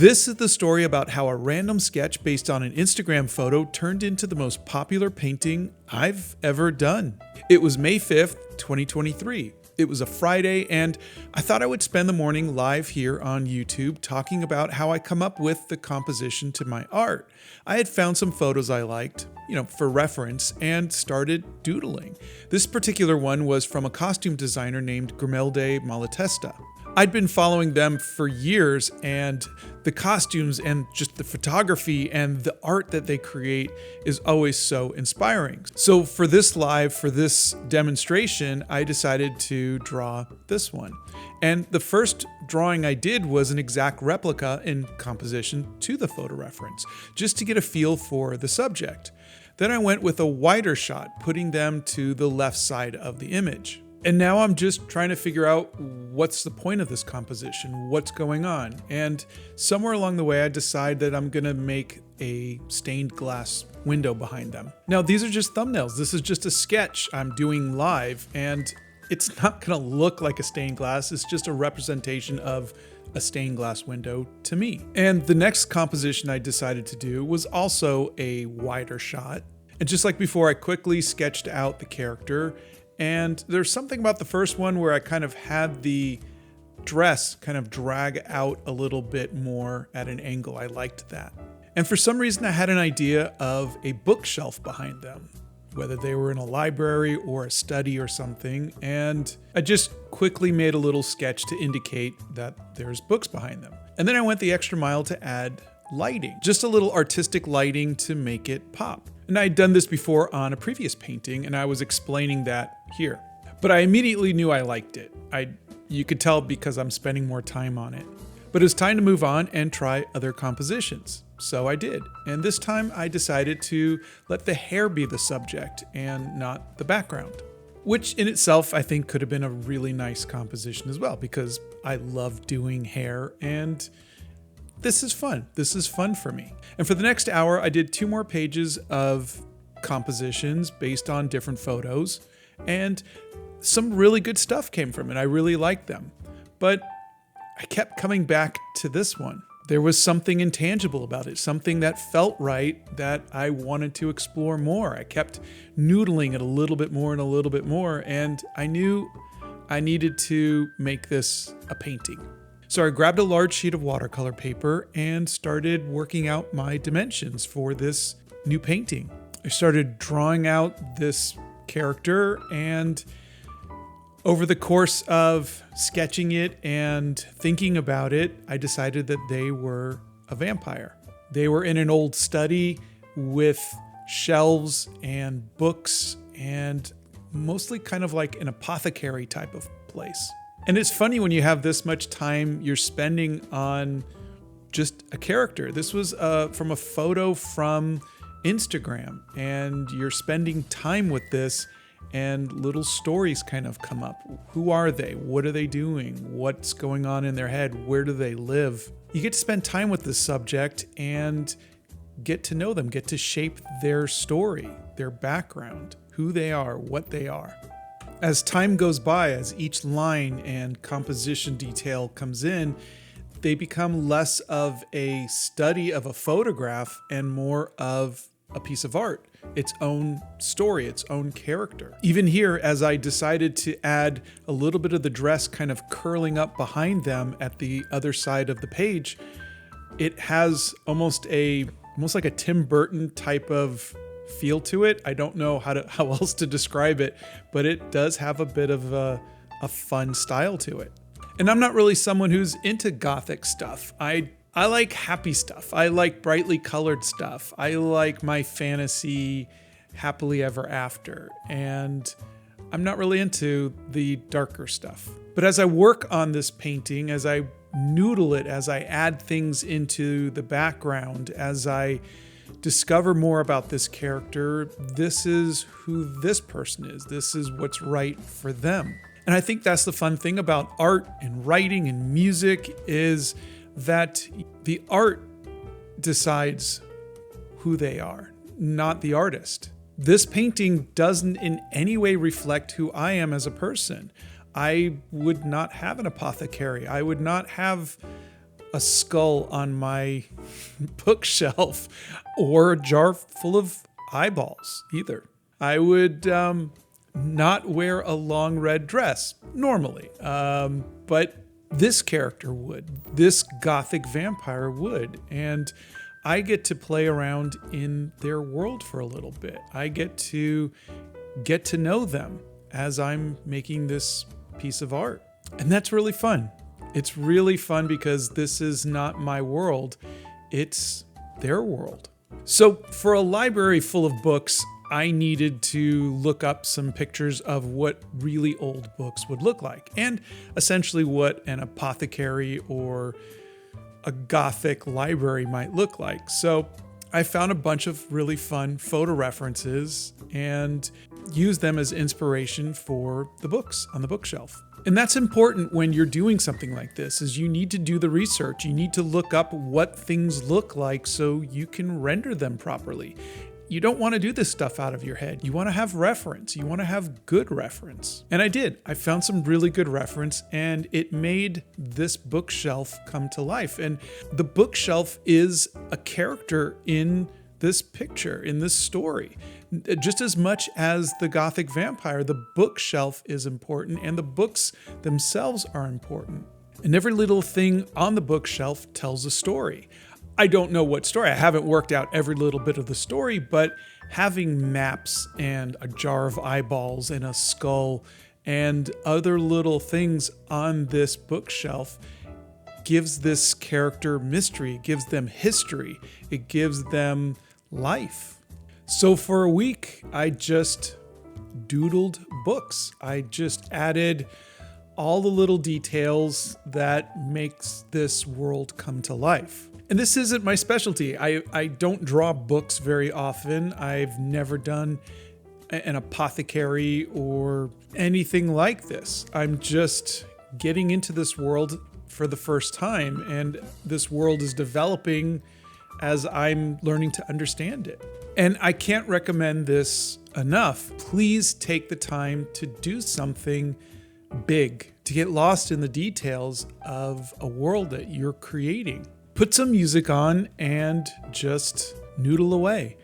This is the story about how a random sketch based on an Instagram photo turned into the most popular painting I've ever done. It was May 5th, 2023. It was a Friday, and I thought I would spend the morning live here on YouTube talking about how I come up with the composition to my art. I had found some photos I liked, for reference, and started doodling. This particular one was from a costume designer named Grimilde Malatesta. I'd been following them for years, and the costumes and just the photography and the art that they create is always so inspiring. So for this demonstration, I decided to draw this one. And the first drawing I did was an exact replica in composition to the photo reference, just to get a feel for the subject. Then I went with a wider shot, putting them to the left side of the image. And now I'm just trying to figure out what's the point of this composition, what's going on. And somewhere along the way, I decide that I'm gonna make a stained glass window behind them. Now, these are just thumbnails. This is just a sketch I'm doing live, and it's not gonna look like a stained glass. It's just a representation of a stained glass window to me. And the next composition I decided to do was also a wider shot. And just like before, I quickly sketched out the character. And there's something about the first one where I kind of had the dress kind of drag out a little bit more at an angle. I liked that. And for some reason, I had an idea of a bookshelf behind them, whether they were in a library or a study or something. And I just quickly made a little sketch to indicate that there's books behind them. And then I went the extra mile to add lighting, just a little artistic lighting to make it pop. And I'd done this before on a previous painting, and I was explaining that here. But I immediately knew I liked it. You could tell because I'm spending more time on it. But it was time to move on and try other compositions. So I did. And this time I decided to let the hair be the subject and not the background. Which in itself I think could have been a really nice composition as well, because I love doing hair and this is fun. This is fun for me. And for the next hour, I did 2 more pages of compositions based on different photos, and some really good stuff came from it. I really liked them. But I kept coming back to this one. There was something intangible about it, something that felt right that I wanted to explore more. I kept noodling it a little bit more and a little bit more, and I knew I needed to make this a painting. So I grabbed a large sheet of watercolor paper and started working out my dimensions for this new painting. I started drawing out this character, and over the course of sketching it and thinking about it, I decided that they were a vampire. They were in an old study with shelves and books and mostly kind of like an apothecary type of place. And it's funny when you have this much time you're spending on just a character. This was from a photo from Instagram, and you're spending time with this, and little stories kind of come up. Who are they? What are they doing? What's going on in their head? Where do they live? You get to spend time with this subject and get to know them, get to shape their story, their background, who they are, what they are. As time goes by, as each line and composition detail comes in, they become less of a study of a photograph and more of a piece of art, its own story, its own character. Even here, as I decided to add a little bit of the dress kind of curling up behind them at the other side of the page, it has almost like a Tim Burton type of feel to it. I don't know how else to describe it, but it does have a bit of a fun style to it. And I'm not really someone who's into Gothic stuff. I like happy stuff. I like brightly colored stuff. I like my fantasy happily ever after. And I'm not really into the darker stuff. But as I work on this painting, as I noodle it, as I add things into the background, as I discover more about this character, this is who this person is. This is what's right for them. And I think that's the fun thing about art and writing and music, is that the art decides who they are, not the artist. This painting doesn't in any way reflect who I am as a person. I would not have an apothecary. I would not have a skull on my bookshelf or a jar full of eyeballs either. I would not wear a long red dress normally, but this character would. This Gothic vampire would. And I get to play around in their world for a little bit. I get to know them as I'm making this piece of art. And that's really fun. It's really fun because this is not my world. It's their world. So for a library full of books, I needed to look up some pictures of what really old books would look like, and essentially what an apothecary or a Gothic library might look like. So I found a bunch of really fun photo references and used them as inspiration for the books on the bookshelf. And that's important when you're doing something like this, is you need to do the research. You need to look up what things look like so you can render them properly. You don't want to do this stuff out of your head. You want to have reference. You want to have good reference. And I did. I found some really good reference, and it made this bookshelf come to life. And the bookshelf is a character in this picture, in this story. Just as much as the Gothic vampire, the bookshelf is important, and the books themselves are important. And every little thing on the bookshelf tells a story. I don't know what story. I haven't worked out every little bit of the story, but having maps and a jar of eyeballs and a skull and other little things on this bookshelf gives this character mystery. It gives them history. It gives them life. So for a week, I just doodled books. I just added all the little details that makes this world come to life. And this isn't my specialty. I don't draw books very often. I've never done an apothecary or anything like this. I'm just getting into this world for the first time, and this world is developing as I'm learning to understand it. And I can't recommend this enough. Please take the time to do something big, to get lost in the details of a world that you're creating. Put some music on and just noodle away.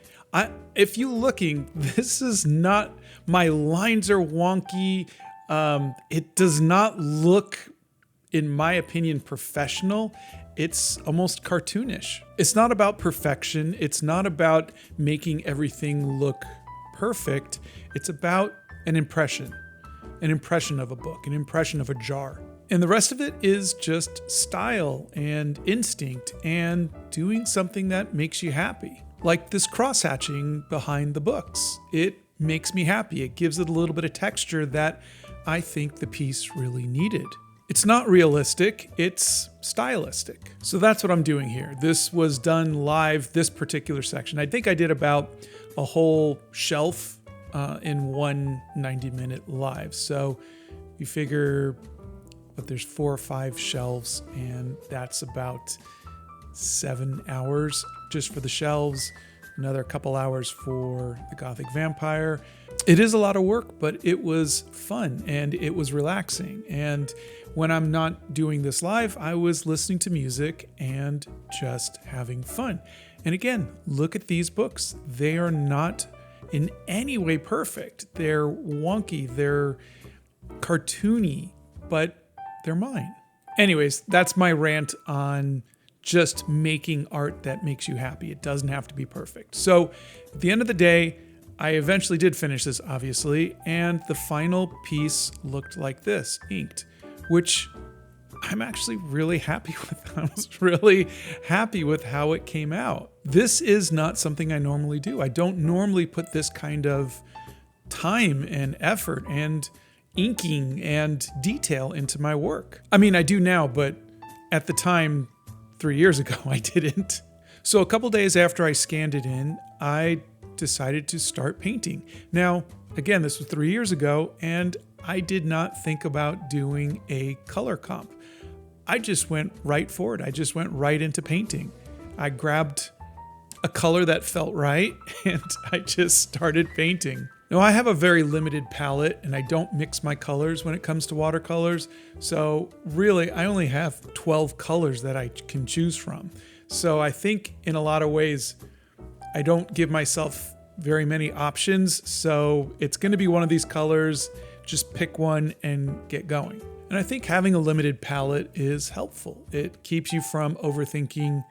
If you're looking, this is not, my lines are wonky. It does not look, in my opinion, professional. It's almost cartoonish. It's not about perfection. It's not about making everything look perfect. It's about an impression of a book, an impression of a jar. And the rest of it is just style and instinct and doing something that makes you happy. Like this cross-hatching behind the books. It makes me happy. It gives it a little bit of texture that I think the piece really needed. It's not realistic, it's stylistic. So that's what I'm doing here. This was done live, this particular section. I think I did about a whole shelf in one 90-minute live. So you figure, but there's 4 or 5 shelves, and that's about 7 hours just for the shelves, another couple hours for the Gothic vampire. It is a lot of work, but it was fun and it was relaxing. And when I'm not doing this live, I was listening to music and just having fun. And again, look at these books. They are not in any way perfect. They're wonky, they're cartoony, but they're mine. Anyways, that's my rant on just making art that makes you happy. It doesn't have to be perfect. So at the end of the day, I eventually did finish this, obviously, and the final piece looked like this, inked, which I'm actually really happy with. I was really happy with how it came out. This is not something I normally do. I don't normally put this kind of time and effort and inking and detail into my work. I mean, I do now, but at the time, 3 years ago, I didn't. So a couple days after I scanned it in, I decided to start painting. Now, again, this was 3 years ago, and I did not think about doing a color comp. I just went right for it. I just went right into painting. I grabbed a color that felt right, and I just started painting. Now I have a very limited palette and I don't mix my colors when it comes to watercolors. So really I only have 12 colors that I can choose from. So I think in a lot of ways, I don't give myself very many options. So it's going to be one of these colors, just pick one and get going. And I think having a limited palette is helpful. It keeps you from overthinking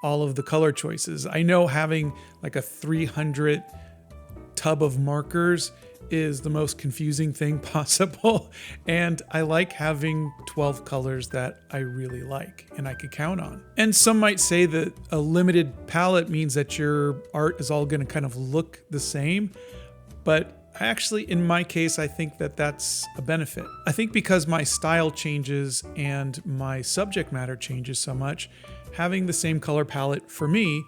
all of the color choices. I know having like a 300 tub of markers is the most confusing thing possible. And I like having 12 colors that I really like and I could count on. And some might say that a limited palette means that your art is all going to kind of look the same. But actually, in my case, I think that that's a benefit. I think because my style changes and my subject matter changes so much, having the same color palette for me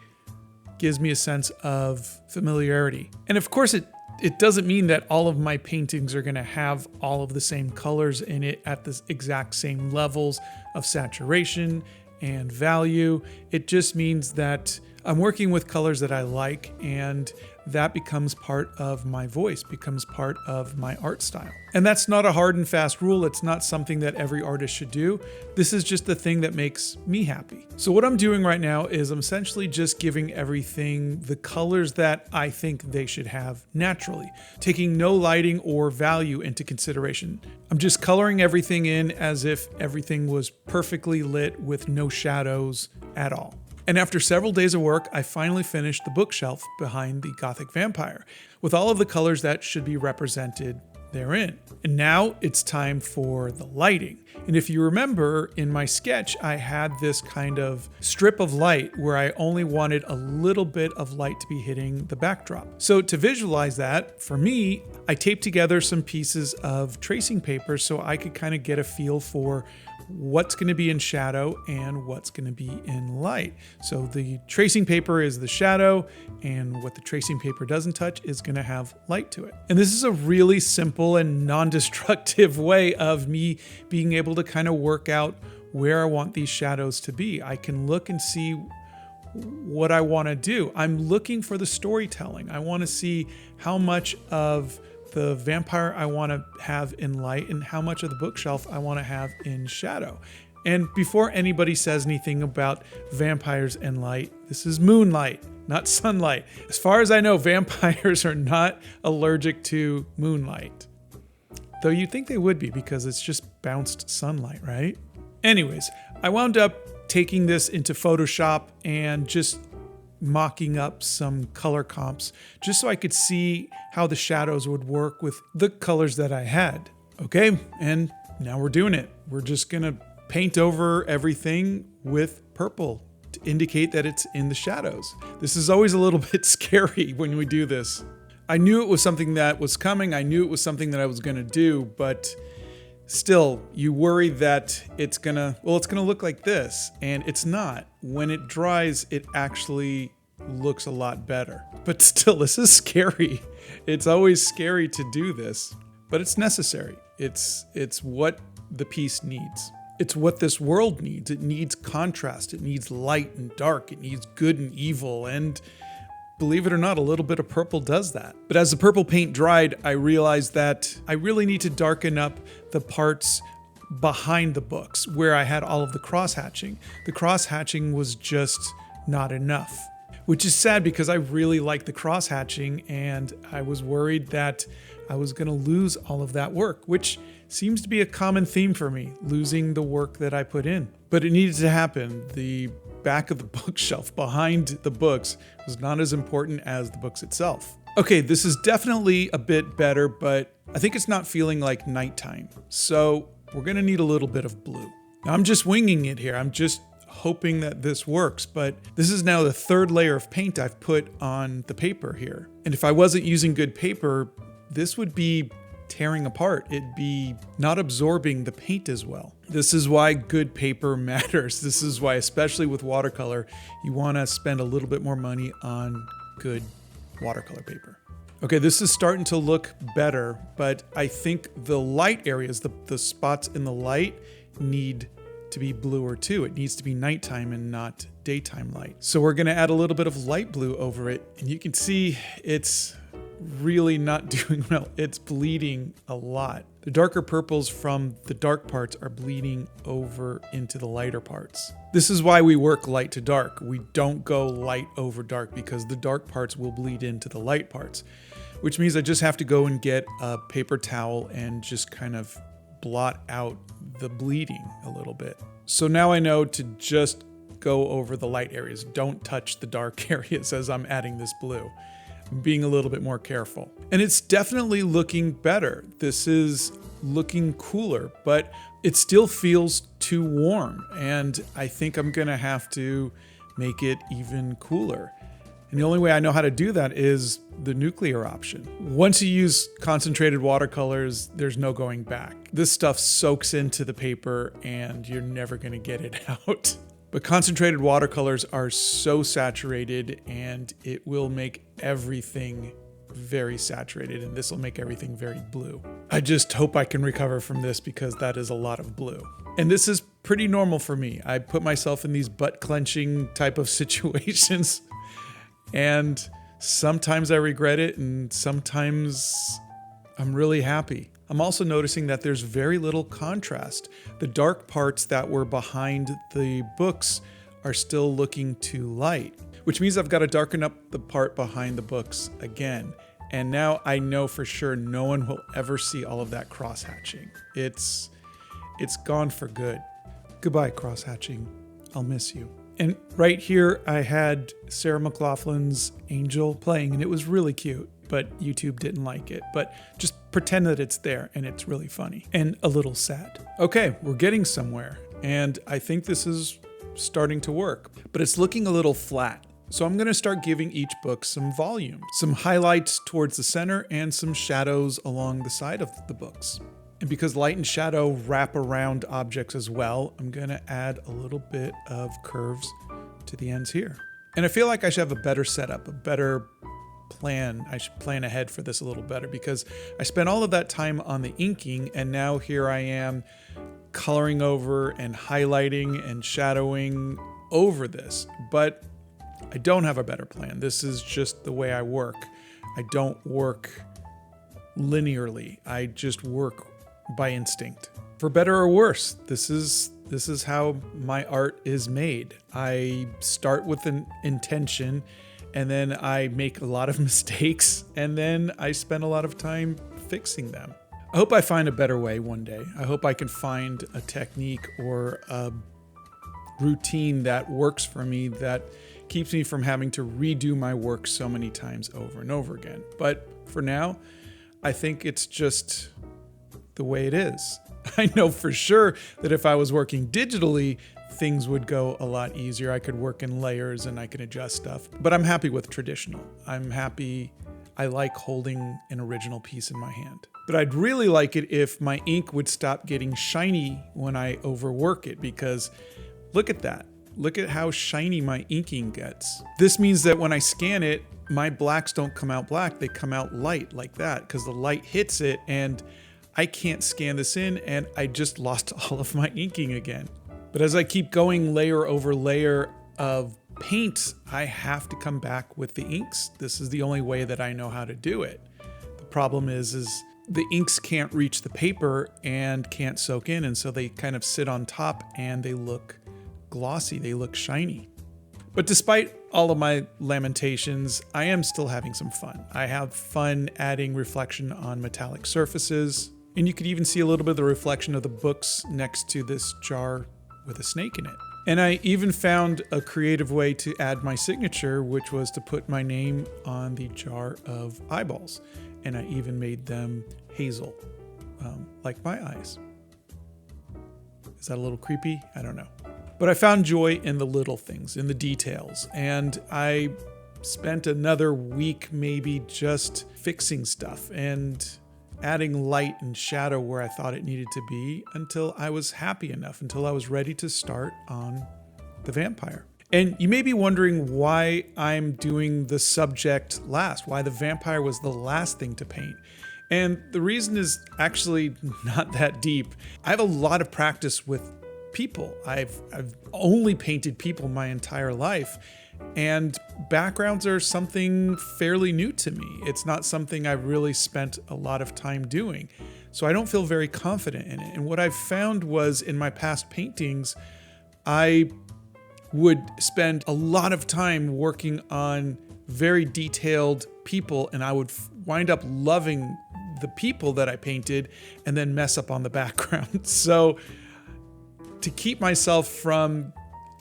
gives me a sense of familiarity. And of course, it doesn't mean that all of my paintings are going to have all of the same colors in it at the exact same levels of saturation and value. It just means that I'm working with colors that I like, and that becomes part of my voice, becomes part of my art style. And that's not a hard and fast rule. It's not something that every artist should do. This is just the thing that makes me happy. So what I'm doing right now is I'm essentially just giving everything the colors that I think they should have naturally, taking no lighting or value into consideration. I'm just coloring everything in as if everything was perfectly lit with no shadows at all. And after several days of work, I finally finished the bookshelf behind the Gothic vampire with all of the colors that should be represented therein. And now it's time for the lighting. And if you remember in my sketch, I had this kind of strip of light where I only wanted a little bit of light to be hitting the backdrop. So to visualize that, for me, I taped together some pieces of tracing paper so I could kind of get a feel for what's going to be in shadow and what's going to be in light. So the tracing paper is the shadow, and what the tracing paper doesn't touch is going to have light to it. And this is a really simple and non-destructive way of me being able to kind of work out where I want these shadows to be. I can look and see what I want to do. I'm looking for the storytelling. I want to see how much of the vampire I want to have in light and how much of the bookshelf I want to have in shadow. And before anybody says anything about vampires and light, this is moonlight, not sunlight. As far as I know, vampires are not allergic to moonlight. Though you'd think they would be because it's just bounced sunlight, right? Anyways, I wound up taking this into Photoshop and just mocking up some color comps just so I could see how the shadows would work with the colors that I had. Okay, and now we're doing it. We're just gonna paint over everything with purple to indicate that it's in the shadows. This is always a little bit scary when we do this. I knew it was something that was coming. I knew it was something that I was gonna do, but still, you worry that it's gonna look like this, and it's not. When it dries, it actually looks a lot better. But still, this is scary. It's always scary to do this, but it's necessary. It's what the piece needs. It's what this world needs. It needs contrast. It needs light and dark. It needs good and evil, and believe it or not, a little bit of purple does that. But as the purple paint dried, I realized that I really need to darken up the parts behind the books where I had all of the cross-hatching. The cross-hatching was just not enough, which is sad because I really like the cross-hatching, and I was worried that I was going to lose all of that work, which seems to be a common theme for me, losing the work that I put in. But it needed to happen. The back of the bookshelf behind the books was not as important as the books itself. Okay, this is definitely a bit better, but I think it's not feeling like nighttime. So we're gonna need a little bit of blue. Now, I'm just winging it here. I'm just hoping that this works, but this is now the third layer of paint I've put on the paper here. And if I wasn't using good paper, this would be tearing apart. It'd be not absorbing the paint as well. This is why good paper matters. This is why, especially with watercolor, you want to spend a little bit more money on good watercolor paper. Okay, this is starting to look better, but I think the light areas, the spots in the light need to be bluer too. It needs to be nighttime and not daytime light. So we're going to add a little bit of light blue over it, and you can see it's really not doing well. It's bleeding a lot. The darker purples from the dark parts are bleeding over into the lighter parts. This is why we work light to dark. We don't go light over dark because the dark parts will bleed into the light parts, which means I just have to go and get a paper towel and just kind of blot out the bleeding a little bit. So now I know to just go over the light areas. Don't touch the dark areas as I'm adding this blue. I'm being a little bit more careful. And it's definitely looking better. This is looking cooler, but it still feels too warm. And I think I'm gonna have to make it even cooler. And the only way I know how to do that is the nuclear option. Once you use concentrated watercolors, there's no going back. This stuff soaks into the paper and you're never gonna get it out. But concentrated watercolors are so saturated and it will make everything very saturated, and this will make everything very blue. I just hope I can recover from this because that is a lot of blue. And this is pretty normal for me. I put myself in these butt clenching type of situations and sometimes I regret it and sometimes I'm really happy. I'm also noticing that there's very little contrast. The dark parts that were behind the books are still looking too light, which means I've got to darken up the part behind the books again. And now I know for sure no one will ever see all of that cross-hatching. It's gone for good. Goodbye, cross-hatching. I'll miss you. And right here, I had Sarah McLachlan's Angel playing, and it was really cute, but YouTube didn't like it. But just pretend that it's there, and it's really funny and a little sad. Okay, we're getting somewhere, and I think this is starting to work, but it's looking a little flat. So I'm going to start giving each book some volume, some highlights towards the center, and some shadows along the side of the books. And because light and shadow wrap around objects as well, I'm going to add a little bit of curves to the ends here. And I feel like I should have a better setup, a better plan. I should plan ahead for this a little better because I spent all of that time on the inking, and now here I am coloring over and highlighting and shadowing over this. But I don't have a better plan. This is just the way I work. I don't work linearly. I just work by instinct. For better or worse, this is how my art is made. I start with an intention, and then I make a lot of mistakes, and then I spend a lot of time fixing them. I hope I find a better way one day. I hope I can find a technique or a routine that works for me that keeps me from having to redo my work so many times over and over again. But for now, I think it's just the way it is. I know for sure that if I was working digitally, things would go a lot easier. I could work in layers and I could adjust stuff, but I'm happy with traditional. I'm happy. I like holding an original piece in my hand. But I'd really like it if my ink would stop getting shiny when I overwork it, because look at that. Look at how shiny my inking gets. This means that when I scan it, my blacks don't come out black. They come out light like that because the light hits it and I can't scan this in, and I just lost all of my inking again. But as I keep going layer over layer of paint, I have to come back with the inks. This is the only way that I know how to do it. The problem is the inks can't reach the paper and can't soak in, and so they kind of sit on top and they look glossy, they look shiny. But despite all of my lamentations, I am still having some fun. I have fun adding reflection on metallic surfaces, and you could even see a little bit of the reflection of the books next to this jar with a snake in it. And I even found a creative way to add my signature, which was to put my name on the jar of eyeballs. And I even made them hazel, like my eyes. Is that a little creepy? I don't know. But I found joy in the little things, in the details. And I spent another week maybe just fixing stuff and adding light and shadow where I thought it needed to be until I was happy enough, until I was ready to start on the vampire. And you may be wondering why I'm doing the subject last, why the vampire was the last thing to paint. And the reason is actually not that deep. I have a lot of practice with people. I've only painted people my entire life, and backgrounds are something fairly new to me. It's not something I've really spent a lot of time doing, so I don't feel very confident in it. And what I've found was in my past paintings, I would spend a lot of time working on very detailed people, and I would wind up loving the people that I painted and then mess up on the background. So to keep myself from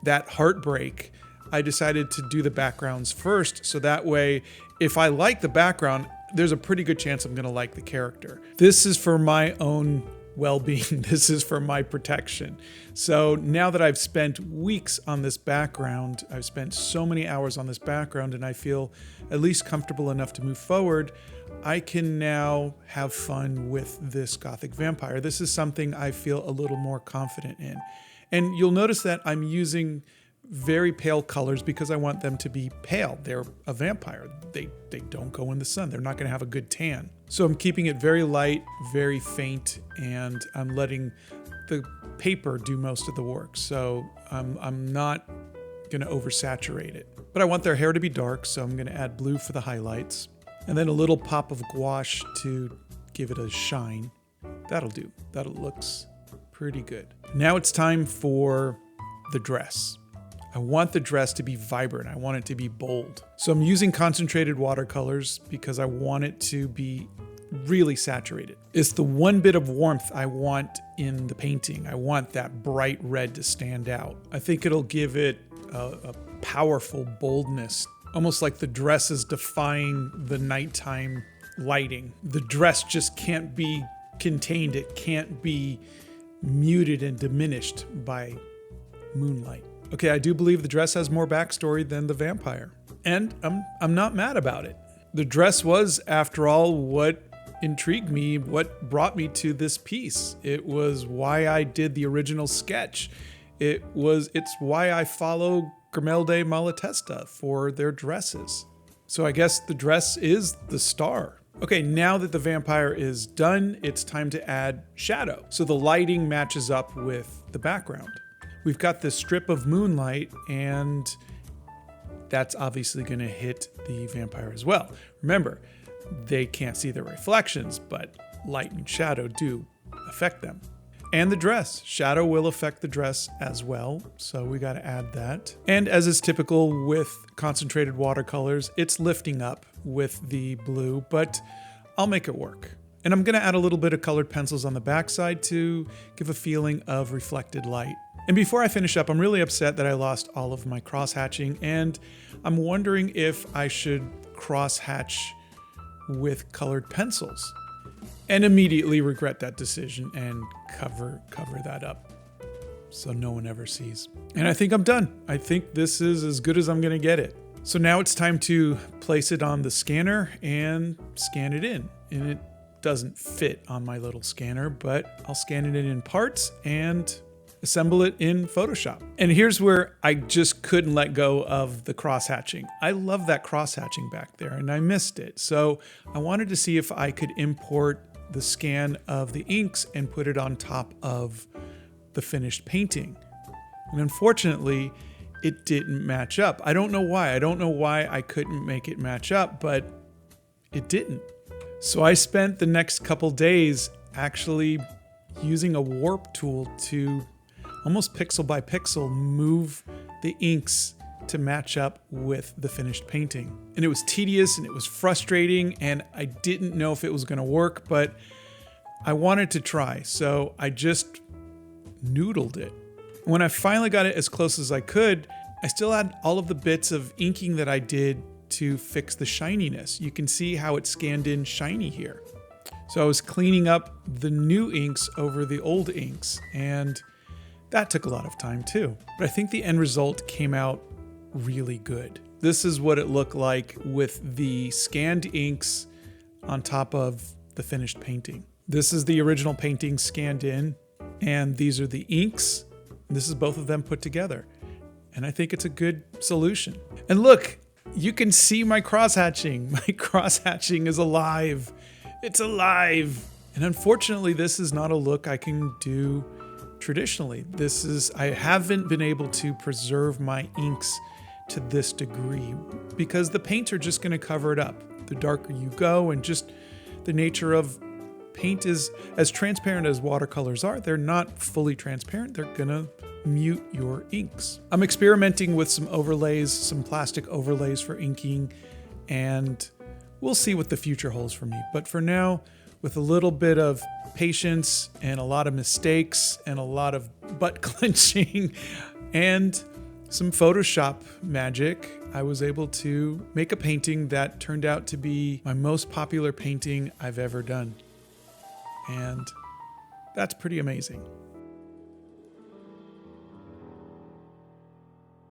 that heartbreak, I decided to do the backgrounds first, so that way, if I like the background, there's a pretty good chance I'm going to like the character. This is for my own well-being. This is for my protection. So now that I've spent weeks on this background, I've spent so many hours on this background, and I feel at least comfortable enough to move forward, I can now have fun with this Gothic vampire. This is something I feel a little more confident in. And you'll notice that I'm using very pale colors because I want them to be pale. They're a vampire. They don't go in the sun. They're not going to have a good tan. So I'm keeping it very light, very faint, and I'm letting the paper do most of the work. So I'm not going to oversaturate it. But I want their hair to be dark, so I'm going to add blue for the highlights. And then a little pop of gouache to give it a shine. That'll do. That looks pretty good. Now it's time for the dress. I want the dress to be vibrant. I want it to be bold. So I'm using concentrated watercolors because I want it to be really saturated. It's the one bit of warmth I want in the painting. I want that bright red to stand out. I think it'll give it a powerful boldness, almost like the dress is defying the nighttime lighting. The dress just can't be contained. It can't be muted and diminished by moonlight. Okay, I do believe the dress has more backstory than the vampire, and I'm not mad about it. The dress was, after all, what intrigued me, what brought me to this piece. It was why I did the original sketch. It's why I follow Grimilde Malatesta for their dresses. So I guess the dress is the star. Okay, now that the vampire is done, it's time to add shadow. So the lighting matches up with the background. We've got this strip of moonlight, and that's obviously going to hit the vampire as well. Remember, they can't see their reflections, but light and shadow do affect them. And the dress. Shadow will affect the dress as well, so we got to add that. And as is typical with concentrated watercolors, it's lifting up with the blue, but I'll make it work. And I'm going to add a little bit of colored pencils on the backside to give a feeling of reflected light. And before I finish up, I'm really upset that I lost all of my cross-hatching, and I'm wondering if I should cross-hatch with colored pencils. And immediately regret that decision and cover that up so no one ever sees. And I think I'm done. I think this is as good as I'm going to get it. So now it's time to place it on the scanner and scan it in. And it doesn't fit on my little scanner, but I'll scan it in parts and assemble it in Photoshop. And here's where I just couldn't let go of the cross-hatching. I love that cross-hatching back there, and I missed it. So I wanted to see if I could import the scan of the inks and put it on top of the finished painting. And unfortunately, it didn't match up. I don't know why. I don't know why I couldn't make it match up, but it didn't. So I spent the next couple days actually using a warp tool to almost pixel by pixel move the inks to match up with the finished painting. And it was tedious and it was frustrating, and I didn't know if it was going to work, but I wanted to try, so I just noodled it. When I finally got it as close as I could, I still had all of the bits of inking that I did to fix the shininess. You can see how it scanned in shiny here. So I was cleaning up the new inks over the old inks, and that took a lot of time too. But I think the end result came out really good. This is what it looked like with the scanned inks on top of the finished painting. This is the original painting scanned in, and these are the inks. This is both of them put together. And I think it's a good solution. And look, you can see my cross-hatching. My cross-hatching is alive. It's alive. And unfortunately, this is not a look I can do traditionally. I haven't been able to preserve my inks to this degree because the paints are just going to cover it up. The darker you go, and just the nature of paint is as transparent as watercolors are. They're not fully transparent. They're going to mute your inks. I'm experimenting with some overlays, some plastic overlays for inking, and we'll see what the future holds for me. But for now, with a little bit of patience and a lot of mistakes and a lot of butt clenching and some Photoshop magic, I was able to make a painting that turned out to be my most popular painting I've ever done. And that's pretty amazing.